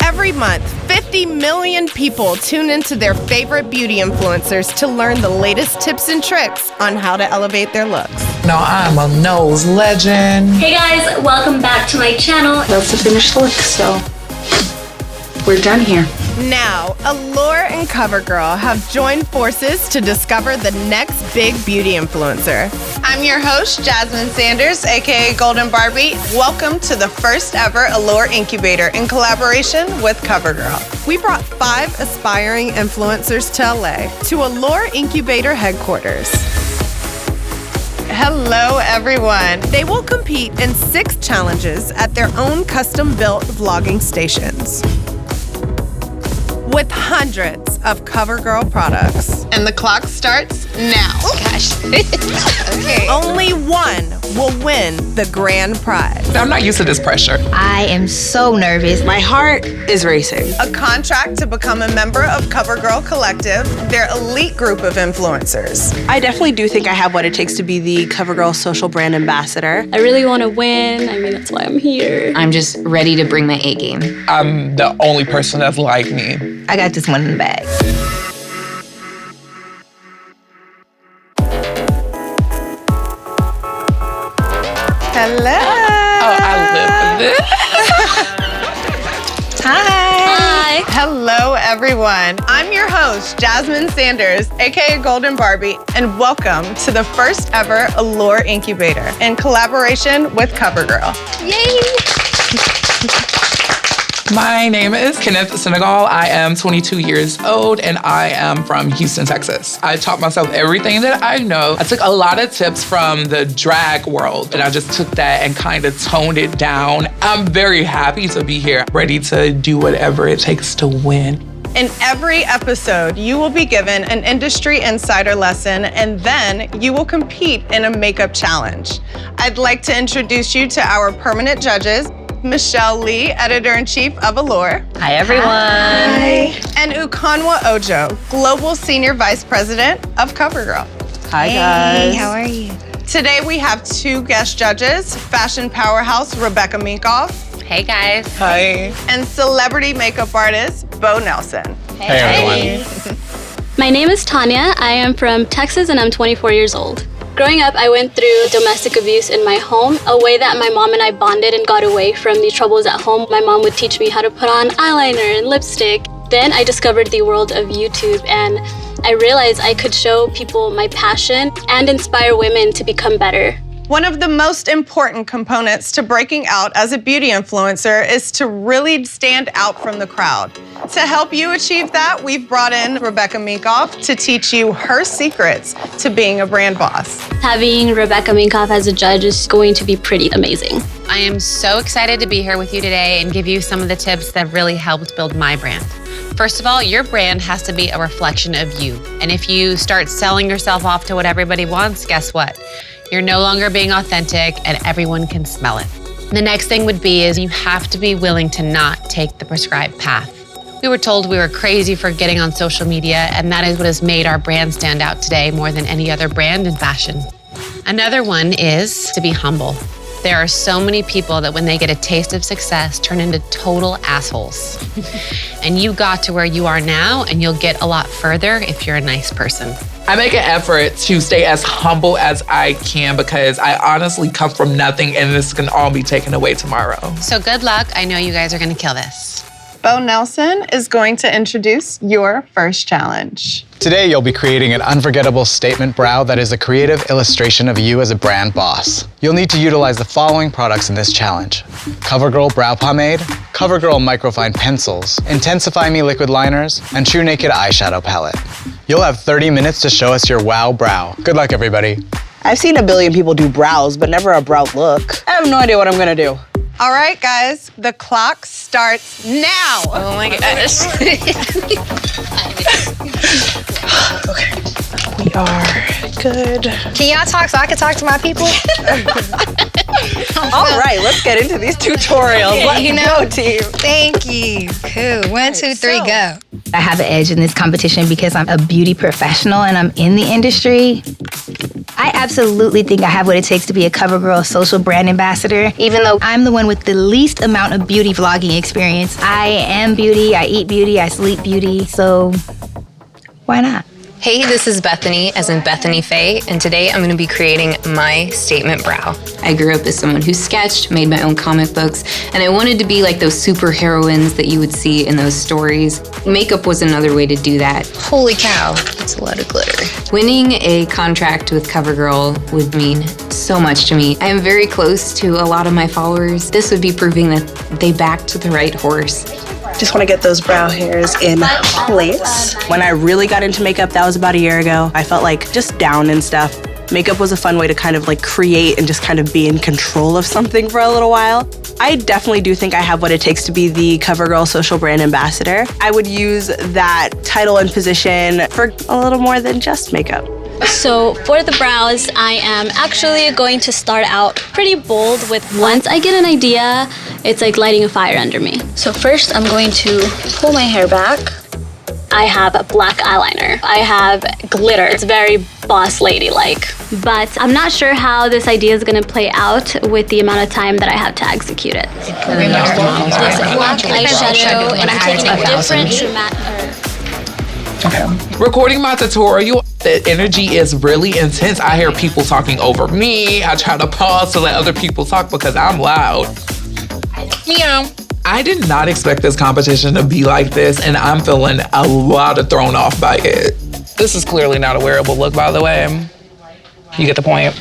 Every month, 50 million people tune into their favorite beauty influencers to learn the latest tips and tricks on how to elevate their looks. Now I'm a nose legend. Hey guys, welcome back to my channel. That's the finished look, so we're done here. Now, Allure and COVERGIRL have joined forces to discover the next big beauty influencer. I'm your host, Jasmine Sanders, aka Golden Barbie. Welcome to the first ever Allure Incubator in collaboration with COVERGIRL. We brought 5 aspiring influencers to LA to Allure Incubator headquarters. Hello, everyone. They will compete in 6 challenges at their own custom-built vlogging stations, with hundreds of COVERGIRL products. And the clock starts now. Oh, gosh. Okay. Only one will win the grand prize. I'm not used to this pressure. I am so nervous. My heart is racing. A contract to become a member of COVERGIRL Collective, their elite group of influencers. I definitely do think I have what it takes to be the COVERGIRL social brand ambassador. I really want to win. I mean, that's why I'm here. I'm just ready to bring my A game. I'm the only person that's like me. I got this one in the bag. Hello. Oh, I live for this. Hi. Hello, everyone. I'm your host, Jasmine Sanders, aka Golden Barbie, and welcome to the first ever Allure Incubator in collaboration with COVERGIRL. Yay. My name is KENNETH, SENEGAL. I am 22 years old and I am from Houston, Texas. I taught myself everything that I know. I took a lot of tips from the drag world and I just took that and kind of toned it down. I'm very happy to be here, ready to do whatever it takes to win. In every episode, you will be given an industry insider lesson and then you will compete in a makeup challenge. I'd like to introduce you to our permanent judges, Michelle Lee, Editor-in-Chief of Allure. Hi, everyone. Hi. And Ukanwa Ojo, Global Senior Vice President of COVERGIRL. Hi, guys. How are you? Today we have 2 guest judges, fashion powerhouse Rebecca MINKOFF Hey, guys. Hi. and celebrity makeup artist Bo Nelson. Hey, everyone. My name is Tanya. I am from Texas and I'm 24 years old. Growing up, I went through domestic abuse in my home, a way that my mom and I bonded and got away from the troubles at home. My mom would teach me how to put on eyeliner and lipstick. Then I discovered the world of YouTube and I realized I could show people my passion and inspire women to become better. One of the most important components to breaking out as a beauty influencer is to really stand out from the crowd. To help you achieve that, we've brought in Rebecca MINKOFF to teach you her secrets to being a brand boss. Having Rebecca MINKOFF as a judge is going to be pretty amazing. I am so excited to be here with you today and give you some of the tips that really helped build my brand. First of all, your brand has to be a reflection of you. And if you start selling yourself off to what everybody wants, guess what? You're no longer being authentic and everyone can smell it. The next thing would be is you have to be willing to not take the prescribed path. We were told we were crazy for getting on social media, and that is what has made our brand stand out today more than any other brand in fashion. Another one is to be humble. There are so many people that when they get a taste of success turn into total assholes. And you got to where you are now and you'll get a lot further if you're a nice person. I make an effort to stay as humble as I can because I honestly come from nothing and this can all be taken away tomorrow. So good luck. I know you guys are gonna kill this. Bo Nelson is going to introduce your first challenge. Today, you'll be creating an unforgettable statement brow that is a creative illustration of you as a brand boss. You'll need to utilize the following products in this challenge: COVERGIRL Brow Pomade, COVERGIRL Microfine Pencils, Intensify Me Liquid Liners, and TruNaked Eyeshadow Palette. You'll have 30 minutes to show us your wow brow. Good luck, everybody. I've seen a billion people do brows, but never a brow look. I have no idea what I'm gonna do. All right, guys, the clock starts now. Oh my gosh. Okay, we are good. Can y'all talk so I can talk to my people? All right, let's get into these tutorials. Let's go, team. Thank you. Cool. 1, 2, 3, so- go. I have an edge in this competition because I'm a beauty professional and I'm in the industry. I absolutely think I have what it takes to be a CoverGirl social brand ambassador. Even though I'm the one with the least amount of beauty vlogging experience, I am beauty, I eat beauty, I sleep beauty, so why not? Hey, this is Bethany, as in Bethany Faye, and today I'm going to be creating my statement brow. I grew up as someone who sketched, made my own comic books, and I wanted to be like those super heroines that you would see in those stories. Makeup was another way to do that. Holy cow, that's a lot of glitter. Winning a contract with CoverGirl would mean so much to me. I am very close to a lot of my followers. This would be proving that they backed the right horse. Just want to get those brow hairs in place. When I really got into makeup, that was about a year ago. I felt like just down and stuff. Makeup was a fun way to kind of like create and just kind of be in control of something for a little while. I definitely do think I have what it takes to be the CoverGirl social brand ambassador. I would use that title and position for a little more than just makeup. So for the brows, I am actually going to start out pretty bold with once I get an idea, it's like lighting a fire under me. So first I'm going to pull my hair back. I have a black eyeliner. I have glitter. It's very boss lady-like. But I'm not sure how this idea is going to play out with the amount of time that I have to execute it. Black eyeshadow, and I'm taking a different Recording my tutorial, the energy is really intense. I hear people talking over me. I try to pause to let other people talk because I'm loud. Meow. I did not expect this competition to be like this, and I'm feeling a lot of thrown off by it. This is clearly not a wearable look, by the way. You get the point.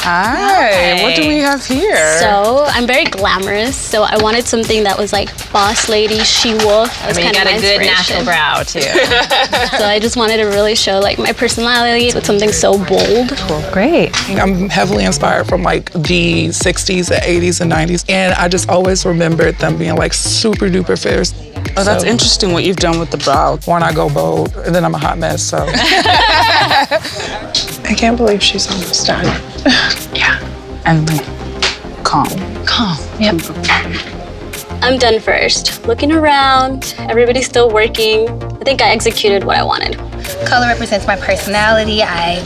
Hi, what do we have here? So I'm very glamorous, so I wanted something that was like boss lady, she-wolf. I mean, you got a good natural brow too. So I just wanted to really show like my personality with something so bold. Cool, great. I'm heavily inspired from like the 60s, the 80s, and 90s, and I just always remembered them being like super duper fierce. Oh, that's interesting what you've done with the brow. One, I go bold, and then I'm a hot mess, so. I can't believe she's almost done. Yeah. And like, calm. Calm. Yep. I'm done first. Looking around, everybody's still working. I think I executed what I wanted. Color represents my personality. I'm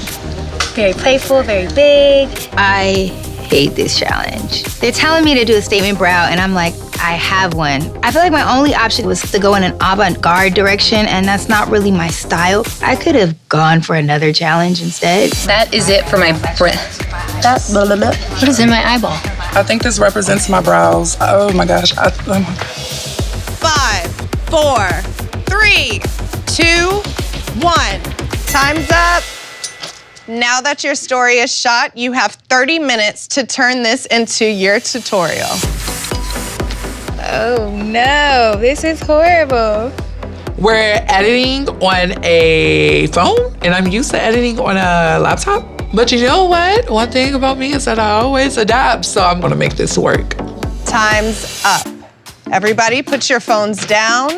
very playful, very big. I hate this challenge. They're telling me to do a statement brow, and I'm like, I have one. I feel like my only option was to go in an avant-garde direction, and that's not really my style. I could have gone for another challenge instead. That is it for my breath. What is in my eyeball? I think this represents my brows. Oh my gosh. 5, 4, 3, 2, 1. Time's up. Now that your story is shot, you have 30 minutes to turn this into your tutorial. Oh no, this is horrible. We're editing on a phone, and I'm used to editing on a laptop. But you know what? One thing about me is that I always adapt, so I'm gonna make this work. Time's up. Everybody put your phones down.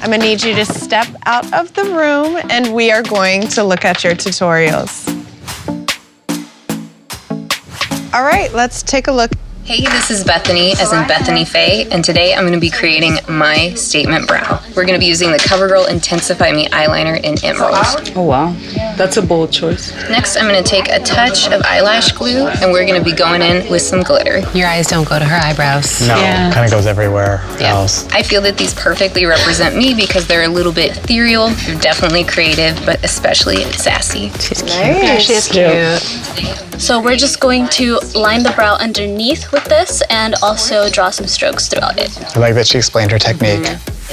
I'm gonna need you to step out of the room, and we are going to look at your tutorials. All right, let's take a look. Hey, this is Bethany, as in Bethany Faye, and today I'm going to be creating my statement brow. We're going to be using the CoverGirl Intensify Me eyeliner in Emerald. Oh wow, that's a bold choice. Next, I'm going to take a touch of eyelash glue, and we're going to be going in with some glitter. Your eyes don't go to her eyebrows. No, kind of goes everywhere else. I feel that these perfectly represent me because they're a little bit ethereal, they're definitely creative, but especially sassy. She's cute. Yeah, she's cute. So we're just going to line the brow underneath with this and also draw some strokes throughout it. I like that she explained her technique.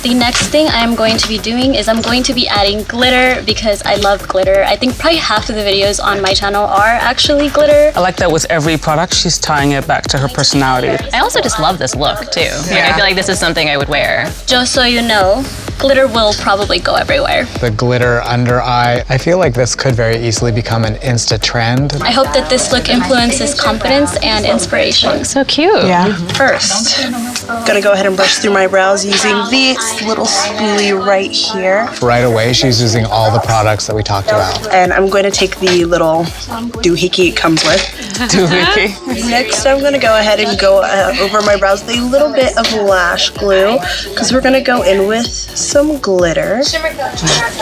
The next thing I'm going to be doing is I'm going to be adding glitter because I love glitter. I think probably half of the videos on my channel are actually glitter. I like that with every product, she's tying it back to her personality. I also just love this look too. Like, I feel like this is something I would wear. Just so you know, glitter will probably go everywhere. The glitter under eye, I feel like this could very easily become an Insta trend. I hope that this look influences confidence and inspiration. So cute. Yeah. First, gonna go ahead and brush through my brows using this little spoolie right here. Right away, she's using all the products that we talked about. And I'm going to take the little doohickey it comes with. Doohickey. Next, I'm gonna go ahead and go over my brows with a little bit of lash glue because we're gonna go in with some glitter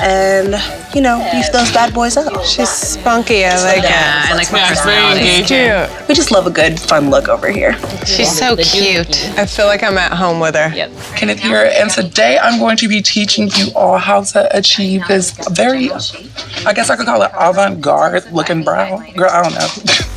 and, you know, beef those bad boys up. She's spunky. I like it. I like her personality. Cute. We just love a good, fun look over here. She's so cute. I feel like I'm at home with her. Yep. Kenneth here, and today I'm going to be teaching you all how to achieve this very, I guess I could call it avant-garde looking brow. Girl, I don't know.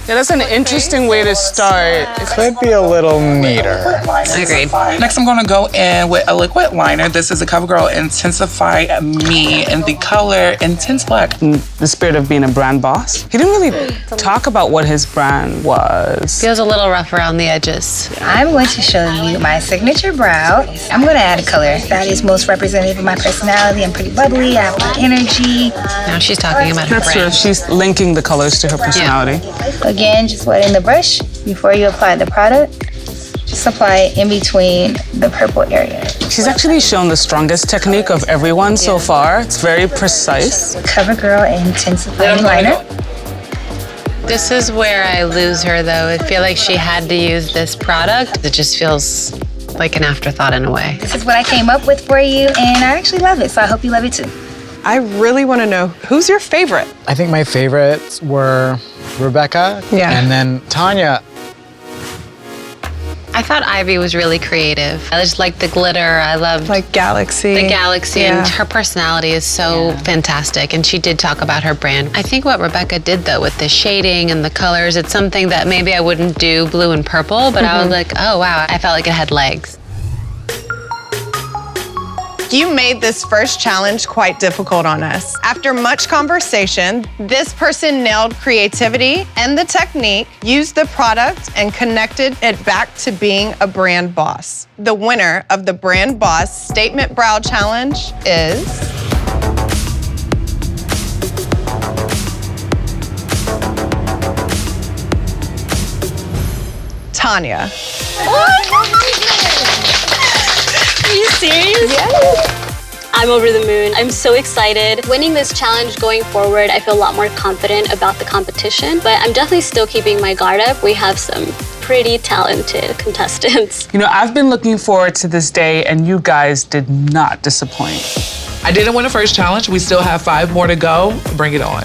Yeah, that's an interesting way to start. Could be a little neater. Agreed. Next, I'm gonna go in with a liquid liner. This is a CoverGirl Intensify Me in the color Intense Black. In the spirit of being a brand boss, he didn't really talk about what his brand was. Feels a little rough around the edges. I'm going to show you my signature brow. I'm going to add a color that is most representative of my personality. I'm pretty bubbly, I have a lot of energy. Now she's talking about her That's true. brand. She's linking the colors to her personality. Again, just wetting the brush before you apply the product. Just apply it in between the purple area. She's actually shown the strongest technique of everyone so far. It's very precise. CoverGirl Intensify Liner. This is where I lose her, though. I feel like she had to use this product. It just feels like an afterthought in a way. This is what I came up with for you, and I actually love it, so I hope you love it too. I really want to know, who's your favorite? I think my favorites were Rebecca and then Tanya. I thought Ivy was really creative. I just like the glitter. I love Like Galaxy. the galaxy, and her personality is so fantastic. And she did talk about her brand. I think what Rebecca did, though, with the shading and the colors, it's something that maybe I wouldn't do blue and purple, but I was like, oh, wow. I felt like it had legs. You made this first challenge quite difficult on us. After much conversation, this person nailed creativity and the technique, used the product, and connected it back to being a brand boss. The winner of the Brand Boss Statement Brow Challenge is... Tanya. Are you serious? Yes. I'm over the moon. I'm so excited. Winning this challenge going forward, I feel a lot more confident about the competition, but I'm definitely still keeping my guard up. We have some pretty talented contestants. You know, I've been looking forward to this day, and you guys did not disappoint. I didn't win the first challenge. We still have 5 more to go. Bring it on.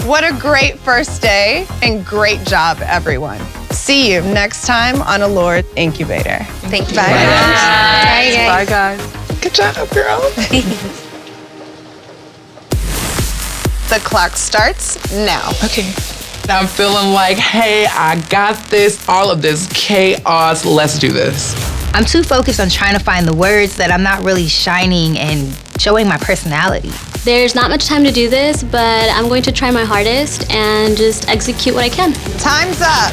What a great first day, and great job, everyone. See you next time on Allure Incubator. Thank you. Bye, guys. Bye, guys. Good job, girl. The clock starts now. Okay. I'm feeling like, hey, I got this, all of this chaos. Let's do this. I'm too focused on trying to find the words that I'm not really shining and showing my personality. There's not much time to do this, but I'm going to try my hardest and just execute what I can. Time's up.